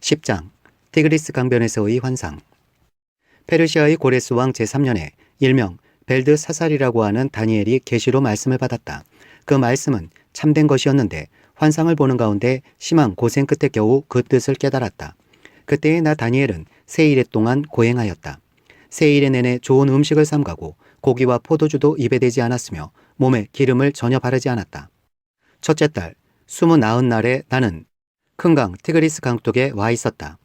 10장 티그리스 강변에서의 환상. 페르시아의 고레스 왕 제3년에 일명 벨드사살이라고 하는 다니엘이 계시로 말씀을 받았다. 그 말씀은 참된 것이었는데 환상을 보는 가운데 심한 고생 끝에 겨우 그 뜻을 깨달았다. 그때의 나 다니엘은 세 일에 동안 고행하였다. 세 일에 내내 좋은 음식을 삼가고 고기와 포도주도 입에 대지 않았으며 몸에 기름을 전혀 바르지 않았다. 첫째 달 29날에 나는 큰 강 티그리스 강둑에 와 있었다.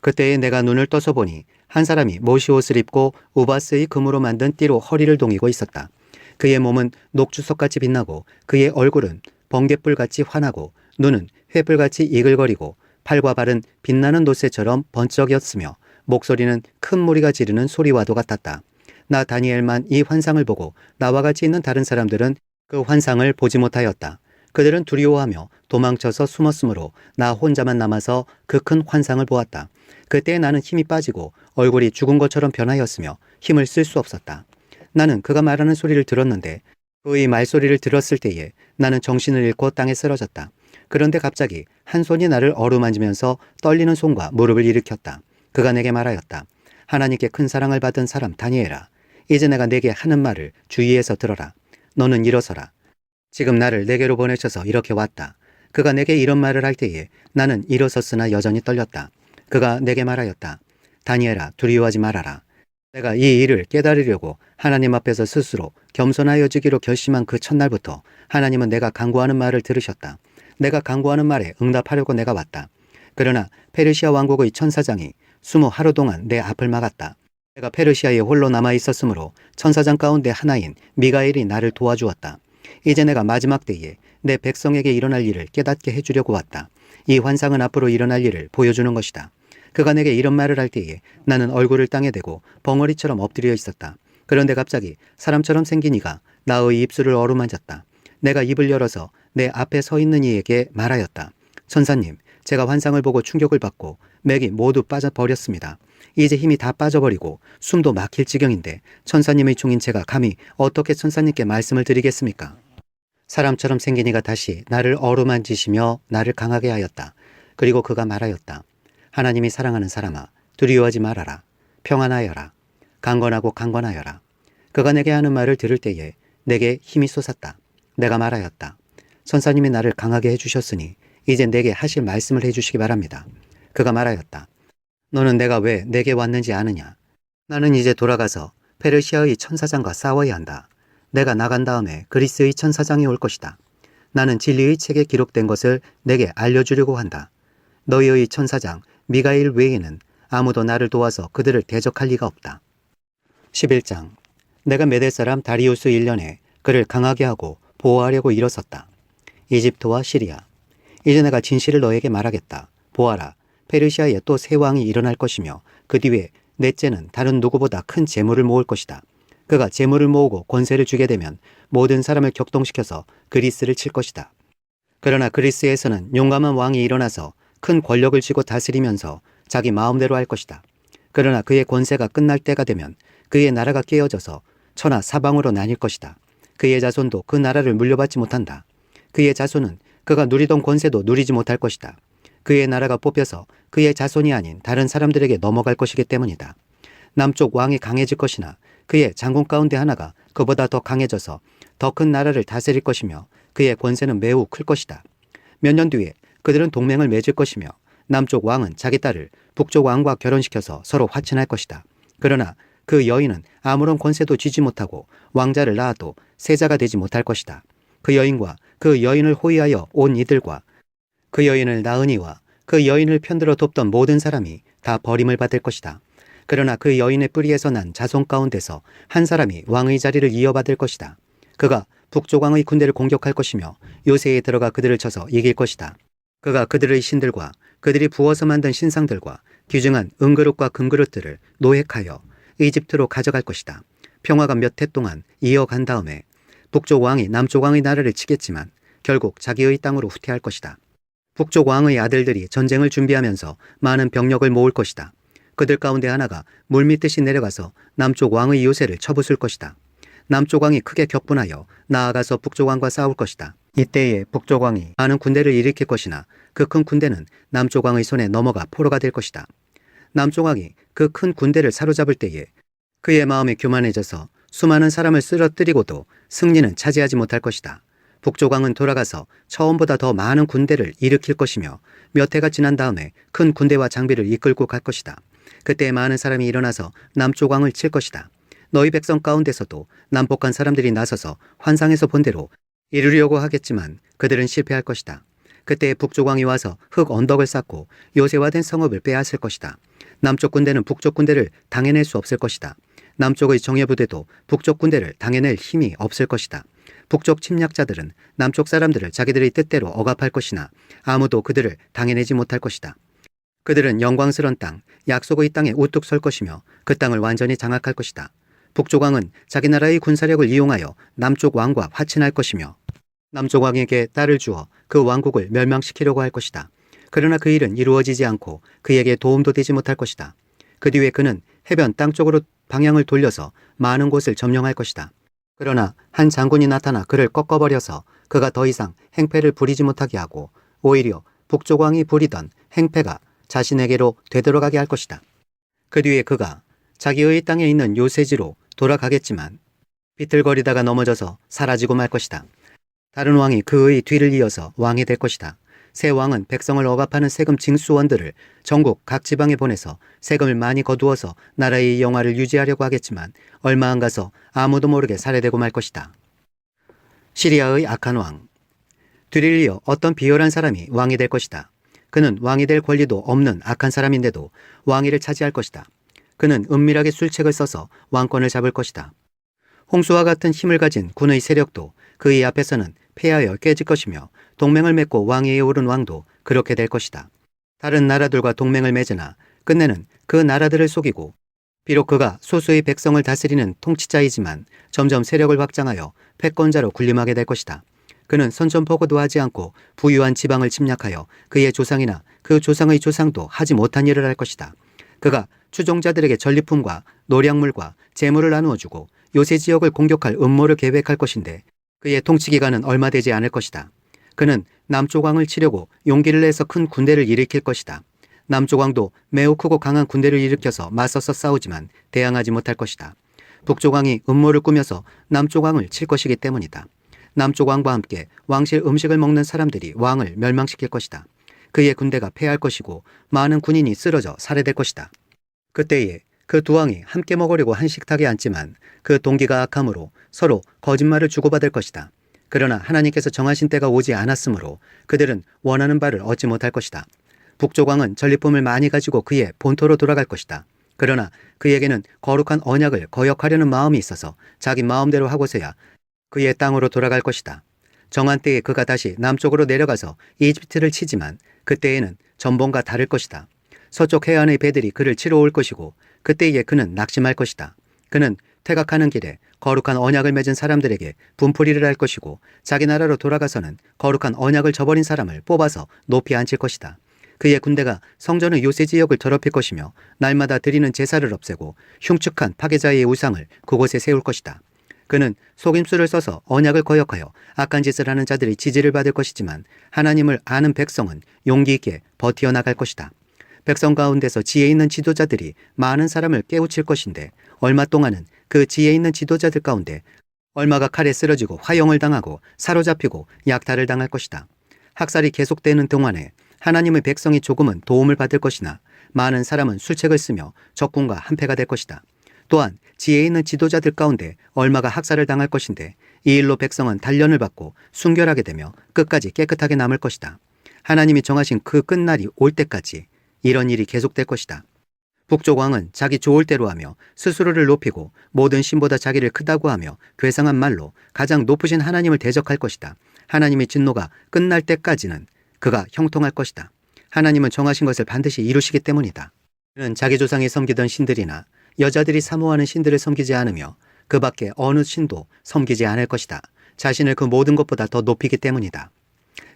그때에 내가 눈을 떠서 보니 한 사람이 모시옷을 입고 우바스의 금으로 만든 띠로 허리를 동이고 있었다. 그의 몸은 녹주석같이 빛나고 그의 얼굴은 번갯불같이 환하고 눈은 횃불같이 이글거리고 팔과 발은 빛나는 놋새처럼 번쩍였으며 목소리는 큰 무리가 지르는 소리와도 같았다. 나 다니엘만 이 환상을 보고 나와 같이 있는 다른 사람들은 그 환상을 보지 못하였다. 그들은 두려워하며 도망쳐서 숨었으므로 나 혼자만 남아서 그 큰 환상을 보았다. 그때 나는 힘이 빠지고 얼굴이 죽은 것처럼 변하였으며 힘을 쓸 수 없었다. 나는 그가 말하는 소리를 들었는데 그의 말소리를 들었을 때에 나는 정신을 잃고 땅에 쓰러졌다. 그런데 갑자기 한 손이 나를 어루만지면서 떨리는 손과 무릎을 일으켰다. 그가 내게 말하였다. 하나님께 큰 사랑을 받은 사람 다니엘아, 이제 내가 내게 하는 말을 주의해서 들어라. 너는 일어서라. 지금 나를 내게로 보내셔서 이렇게 왔다. 그가 내게 이런 말을 할 때에 나는 일어섰으나 여전히 떨렸다. 그가 내게 말하였다. 다니엘아, 두려워하지 말아라. 내가 이 일을 깨달으려고 하나님 앞에서 스스로 겸손하여지기로 결심한 그 첫날부터 하나님은 내가 간구하는 말을 들으셨다. 내가 간구하는 말에 응답하려고 내가 왔다. 그러나 페르시아 왕국의 천사장이 20하루 동안 내 앞을 막았다. 내가 페르시아에 홀로 남아 있었으므로 천사장 가운데 하나인 미가엘이 나를 도와주었다. 이제 내가 마지막 때에 내 백성에게 일어날 일을 깨닫게 해주려고 왔다. 이 환상은 앞으로 일어날 일을 보여주는 것이다. 그가 내게 이런 말을 할 때에 나는 얼굴을 땅에 대고 벙어리처럼 엎드려 있었다. 그런데 갑자기 사람처럼 생긴 이가 나의 입술을 어루만졌다. 내가 입을 열어서 내 앞에 서 있는 이에게 말하였다. 천사님, 제가 환상을 보고 충격을 받고 맥이 모두 빠져버렸습니다. 이제 힘이 다 빠져버리고 숨도 막힐 지경인데 천사님의 종인 제가 감히 어떻게 천사님께 말씀을 드리겠습니까? 사람처럼 생긴 이가 다시 나를 어루만지시며 나를 강하게 하였다. 그리고 그가 말하였다. 하나님이 사랑하는 사람아, 두려워하지 말아라. 평안하여라. 강건하고 강건하여라. 그가 내게 하는 말을 들을 때에 내게 힘이 솟았다. 내가 말하였다. 천사님이 나를 강하게 해주셨으니 이제 내게 하실 말씀을 해주시기 바랍니다. 그가 말하였다. 너는 내가 왜 내게 왔는지 아느냐? 나는 이제 돌아가서 페르시아의 천사장과 싸워야 한다. 내가 나간 다음에 그리스의 천사장이 올 것이다. 나는 진리의 책에 기록된 것을 내게 알려주려고 한다. 너희의 천사장 미가엘 외에는 아무도 나를 도와서 그들을 대적할 리가 없다. 11장. 내가 메대 사람 다리우스 1년에 그를 강하게 하고 보호하려고 일어섰다. 이집트와 시리아. 이제 내가 진실을 너에게 말하겠다. 보아라. 페르시아에 또 새 왕이 일어날 것이며 그 뒤에 넷째는 다른 누구보다 큰 재물을 모을 것이다. 그가 재물을 모으고 권세를 주게 되면 모든 사람을 격동시켜서 그리스를 칠 것이다. 그러나 그리스에서는 용감한 왕이 일어나서 큰 권력을 쥐고 다스리면서 자기 마음대로 할 것이다. 그러나 그의 권세가 끝날 때가 되면 그의 나라가 깨어져서 천하 사방으로 나뉠 것이다. 그의 자손도 그 나라를 물려받지 못한다. 그의 자손은 그가 누리던 권세도 누리지 못할 것이다. 그의 나라가 뽑혀서 그의 자손이 아닌 다른 사람들에게 넘어갈 것이기 때문이다. 남쪽 왕이 강해질 것이나 그의 장군 가운데 하나가 그보다 더 강해져서 더 큰 나라를 다스릴 것이며 그의 권세는 매우 클 것이다. 몇 년 뒤에 그들은 동맹을 맺을 것이며 남쪽 왕은 자기 딸을 북쪽 왕과 결혼시켜서 서로 화친할 것이다. 그러나 그 여인은 아무런 권세도 쥐지 못하고 왕자를 낳아도 세자가 되지 못할 것이다. 그 여인과 그 여인을 호위하여 온 이들과 그 여인을 낳은 이와 그 여인을 편들어 돕던 모든 사람이 다 버림을 받을 것이다. 그러나 그 여인의 뿌리에서 난 자손 가운데서 한 사람이 왕의 자리를 이어받을 것이다. 그가 북쪽 왕의 군대를 공격할 것이며 요새에 들어가 그들을 쳐서 이길 것이다. 그가 그들의 신들과 그들이 부어서 만든 신상들과 귀중한 은그릇과 금그릇들을 노획하여 이집트로 가져갈 것이다. 평화가 몇 해 동안 이어간 다음에 북쪽 왕이 남쪽 왕의 나라를 치겠지만 결국 자기의 땅으로 후퇴할 것이다. 북쪽 왕의 아들들이 전쟁을 준비하면서 많은 병력을 모을 것이다. 그들 가운데 하나가 물밀듯이 내려가서 남쪽 왕의 요새를 쳐부술 것이다. 남쪽 왕이 크게 격분하여 나아가서 북쪽 왕과 싸울 것이다. 이때에 북쪽 왕이 많은 군대를 일으킬 것이나 그 큰 군대는 남쪽 왕의 손에 넘어가 포로가 될 것이다. 남쪽 왕이 그 큰 군대를 사로잡을 때에 그의 마음이 교만해져서 수많은 사람을 쓰러뜨리고도 승리는 차지하지 못할 것이다. 북쪽 왕은 돌아가서 처음보다 더 많은 군대를 일으킬 것이며 몇 해가 지난 다음에 큰 군대와 장비를 이끌고 갈 것이다. 그때 많은 사람이 일어나서 남쪽 왕을 칠 것이다. 너희 백성 가운데서도 남북한 사람들이 나서서 환상에서 본 대로 이루려고 하겠지만 그들은 실패할 것이다. 그때 북쪽 왕이 와서 흙 언덕을 쌓고 요새화된 성읍을 빼앗을 것이다. 남쪽 군대는 북쪽 군대를 당해낼 수 없을 것이다. 남쪽의 정예부대도 북쪽 군대를 당해낼 힘이 없을 것이다. 북쪽 침략자들은 남쪽 사람들을 자기들의 뜻대로 억압할 것이나 아무도 그들을 당해내지 못할 것이다. 그들은 영광스런 땅, 약속의 땅에 우뚝 설 것이며 그 땅을 완전히 장악할 것이다. 북쪽 왕은 자기 나라의 군사력을 이용하여 남쪽 왕과 화친할 것이며 남쪽 왕에게 딸을 주어 그 왕국을 멸망시키려고 할 것이다. 그러나 그 일은 이루어지지 않고 그에게 도움도 되지 못할 것이다. 그 뒤에 그는 해변 땅 쪽으로 방향을 돌려서 많은 곳을 점령할 것이다. 그러나 한 장군이 나타나 그를 꺾어버려서 그가 더 이상 행패를 부리지 못하게 하고 오히려 북쪽 왕이 부리던 행패가 자신에게로 되돌아가게 할 것이다. 그 뒤에 그가 자기의 땅에 있는 요새지로 돌아가겠지만 비틀거리다가 넘어져서 사라지고 말 것이다. 다른 왕이 그의 뒤를 이어서 왕이 될 것이다. 새 왕은 백성을 억압하는 세금 징수원들을 전국 각 지방에 보내서 세금을 많이 거두어서 나라의 영화를 유지하려고 하겠지만 얼마 안 가서 아무도 모르게 살해되고 말 것이다. 시리아의 악한 왕. 뒤를 이어 어떤 비열한 사람이 왕이 될 것이다. 그는 왕이 될 권리도 없는 악한 사람인데도 왕위를 차지할 것이다. 그는 은밀하게 술책을 써서 왕권을 잡을 것이다. 홍수와 같은 힘을 가진 군의 세력도 그의 앞에서는 패하여 깨질 것이며 동맹을 맺고 왕위에 오른 왕도 그렇게 될 것이다. 다른 나라들과 동맹을 맺으나 끝내는 그 나라들을 속이고 비록 그가 소수의 백성을 다스리는 통치자이지만 점점 세력을 확장하여 패권자로 군림하게 될 것이다. 그는 선전포고도 하지 않고 부유한 지방을 침략하여 그의 조상이나 그 조상의 조상도 하지 못한 일을 할 것이다. 그가 추종자들에게 전리품과 노량물과 재물을 나누어주고 요새 지역을 공격할 음모를 계획할 것인데 그의 통치기간은 얼마 되지 않을 것이다. 그는 남쪽 왕을 치려고 용기를 내서 큰 군대를 일으킬 것이다. 남쪽 왕도 매우 크고 강한 군대를 일으켜서 맞서서 싸우지만 대항하지 못할 것이다. 북쪽 왕이 음모를 꾸며서 남쪽 왕을 칠 것이기 때문이다. 남쪽 왕과 함께 왕실 음식을 먹는 사람들이 왕을 멸망시킬 것이다. 그의 군대가 패할 것이고 많은 군인이 쓰러져 살해될 것이다. 그때에 그 두 왕이 함께 먹으려고 한 식탁에 앉지만 그 동기가 악함으로 서로 거짓말을 주고받을 것이다. 그러나 하나님께서 정하신 때가 오지 않았으므로 그들은 원하는 바를 얻지 못할 것이다. 북쪽 왕은 전리품을 많이 가지고 그의 본토로 돌아갈 것이다. 그러나 그에게는 거룩한 언약을 거역하려는 마음이 있어서 자기 마음대로 하고서야 그의 땅으로 돌아갈 것이다. 정한 때에 그가 다시 남쪽으로 내려가서 이집트를 치지만 그때에는 전번과 다를 것이다. 서쪽 해안의 배들이 그를 치러 올 것이고 그때에 그는 낙심할 것이다. 그는 퇴각하는 길에 거룩한 언약을 맺은 사람들에게 분풀이를 할 것이고 자기 나라로 돌아가서는 거룩한 언약을 저버린 사람을 뽑아서 높이 앉힐 것이다. 그의 군대가 성전의 요새 지역을 더럽힐 것이며 날마다 드리는 제사를 없애고 흉측한 파괴자의 우상을 그곳에 세울 것이다. 그는 속임수를 써서 언약을 거역하여 악한 짓을 하는 자들의 지지를 받을 것이지만 하나님을 아는 백성은 용기 있게 버티어나갈 것이다. 백성 가운데서 지혜 있는 지도자들이 많은 사람을 깨우칠 것인데 얼마 동안은 그 지혜 있는 지도자들 가운데 얼마가 칼에 쓰러지고 화형을 당하고 사로잡히고 약탈을 당할 것이다. 학살이 계속되는 동안에 하나님의 백성이 조금은 도움을 받을 것이나 많은 사람은 술책을 쓰며 적군과 한패가 될 것이다. 또한 지혜 있는 지도자들 가운데 얼마가 학살을 당할 것인데 이 일로 백성은 단련을 받고 순결하게 되며 끝까지 깨끗하게 남을 것이다. 하나님이 정하신 그 끝날이 올 때까지 이런 일이 계속될 것이다. 북쪽 왕은 자기 좋을 대로 하며 스스로를 높이고 모든 신보다 자기를 크다고 하며 괴상한 말로 가장 높으신 하나님을 대적할 것이다. 하나님의 진노가 끝날 때까지는 그가 형통할 것이다. 하나님은 정하신 것을 반드시 이루시기 때문이다. 그는 자기 조상이 섬기던 신들이나 여자들이 사모하는 신들을 섬기지 않으며 그 밖에 어느 신도 섬기지 않을 것이다. 자신을 그 모든 것보다 더 높이기 때문이다.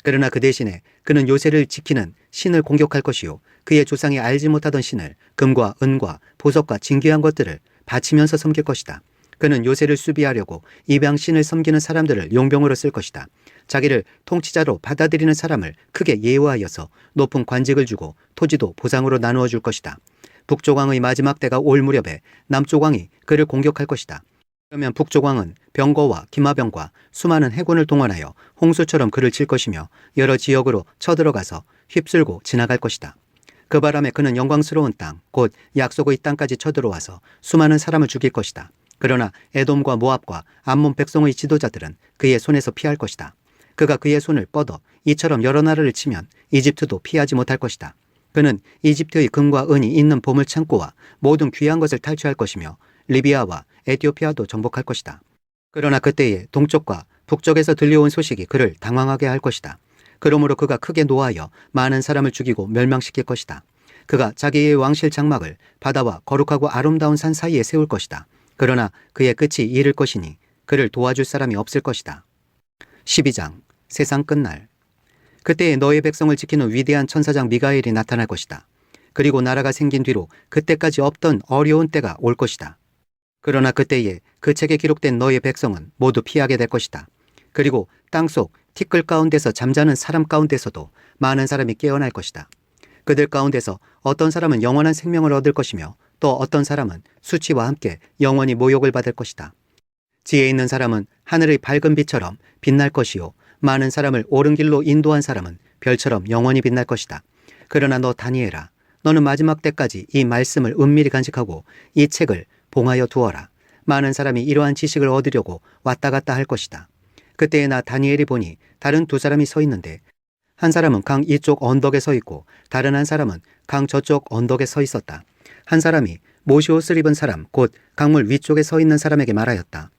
그러나 그 대신에 그는 요새를 지키는 신을 공격할 것이요 그의 조상이 알지 못하던 신을 금과 은과 보석과 진귀한 것들을 바치면서 섬길 것이다. 그는 요새를 수비하려고 입양신을 섬기는 사람들을 용병으로 쓸 것이다. 자기를 통치자로 받아들이는 사람을 크게 예우하여서 높은 관직을 주고 토지도 보상으로 나누어 줄 것이다. 북조왕의 마지막 때가 올 무렵에 남조왕이 그를 공격할 것이다. 그러면 북조왕은 병거와 기마병과 수많은 해군을 동원하여 홍수처럼 그를 칠 것이며 여러 지역으로 쳐들어가서 휩쓸고 지나갈 것이다. 그 바람에 그는 영광스러운 땅, 곧 약속의 땅까지 쳐들어와서 수많은 사람을 죽일 것이다. 그러나 에돔과 모압과 암몬 백성의 지도자들은 그의 손에서 피할 것이다. 그가 그의 손을 뻗어 이처럼 여러 나라를 치면 이집트도 피하지 못할 것이다. 그는 이집트의 금과 은이 있는 보물 창고와 모든 귀한 것을 탈취할 것이며 리비아와 에티오피아도 정복할 것이다. 그러나 그때에 동쪽과 북쪽에서 들려온 소식이 그를 당황하게 할 것이다. 그러므로 그가 크게 노하여 많은 사람을 죽이고 멸망시킬 것이다. 그가 자기의 왕실 장막을 바다와 거룩하고 아름다운 산 사이에 세울 것이다. 그러나 그의 끝이 이를 것이니 그를 도와줄 사람이 없을 것이다. 12장 세상 끝날. 그때에 너의 백성을 지키는 위대한 천사장 미가엘이 나타날 것이다. 그리고 나라가 생긴 뒤로 그때까지 없던 어려운 때가 올 것이다. 그러나 그때에 그 책에 기록된 너의 백성은 모두 피하게 될 것이다. 그리고 땅속 티끌 가운데서 잠자는 사람 가운데서도 많은 사람이 깨어날 것이다. 그들 가운데서 어떤 사람은 영원한 생명을 얻을 것이며 또 어떤 사람은 수치와 함께 영원히 모욕을 받을 것이다. 지혜 있는 사람은 하늘의 밝은 빛처럼 빛날 것이요 많은 사람을 옳은 길로 인도한 사람은 별처럼 영원히 빛날 것이다. 그러나 너 다니엘아, 너는 마지막 때까지 이 말씀을 은밀히 간직하고 이 책을 봉하여 두어라. 많은 사람이 이러한 지식을 얻으려고 왔다 갔다 할 것이다. 그때에 나 다니엘이 보니 다른 두 사람이 서 있는데 한 사람은 강 이쪽 언덕에 서 있고 다른 한 사람은 강 저쪽 언덕에 서 있었다. 한 사람이 모시옷을 입은 사람 곧 강물 위쪽에 서 있는 사람에게 말하였다.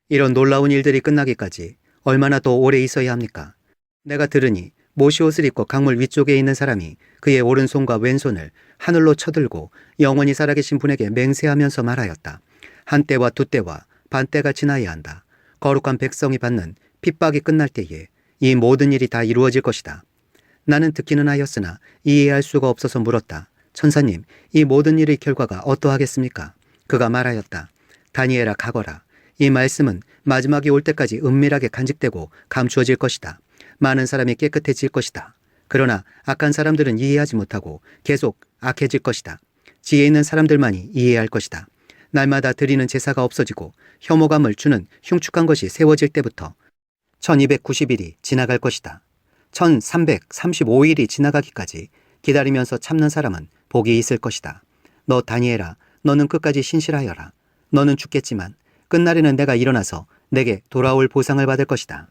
이런 놀라운 일들이 끝나기까지 얼마나 더 오래 있어야 합니까? 내가 들으니 모시옷을 입고 강물 위쪽에 있는 사람이 그의 오른손과 왼손을 하늘로 쳐들고 영원히 살아계신 분에게 맹세하면서 말하였다. 한 때와 두 때와 반 때가 지나야 한다. 거룩한 백성이 받는 핍박이 끝날 때에 이 모든 일이 다 이루어질 것이다. 나는 듣기는 하였으나 이해할 수가 없어서 물었다. 천사님, 이 모든 일의 결과가 어떠하겠습니까? 그가 말하였다. 다니엘아, 가거라. 이 말씀은 마지막이 올 때까지 은밀하게 간직되고 감추어질 것이다. 많은 사람이 깨끗해질 것이다. 그러나 악한 사람들은 이해하지 못하고 계속 악해질 것이다. 지혜 있는 사람들만이 이해할 것이다. 날마다 드리는 제사가 없어지고 혐오감을 주는 흉측한 것이 세워질 때부터 1290일이 지나갈 것이다. 1335일이 지나가기까지 기다리면서 참는 사람은 복이 있을 것이다. 너 다니엘아, 너는 끝까지 신실하여라. 너는 죽겠지만 끝날에는 내가 일어나서 내게 돌아올 보상을 받을 것이다.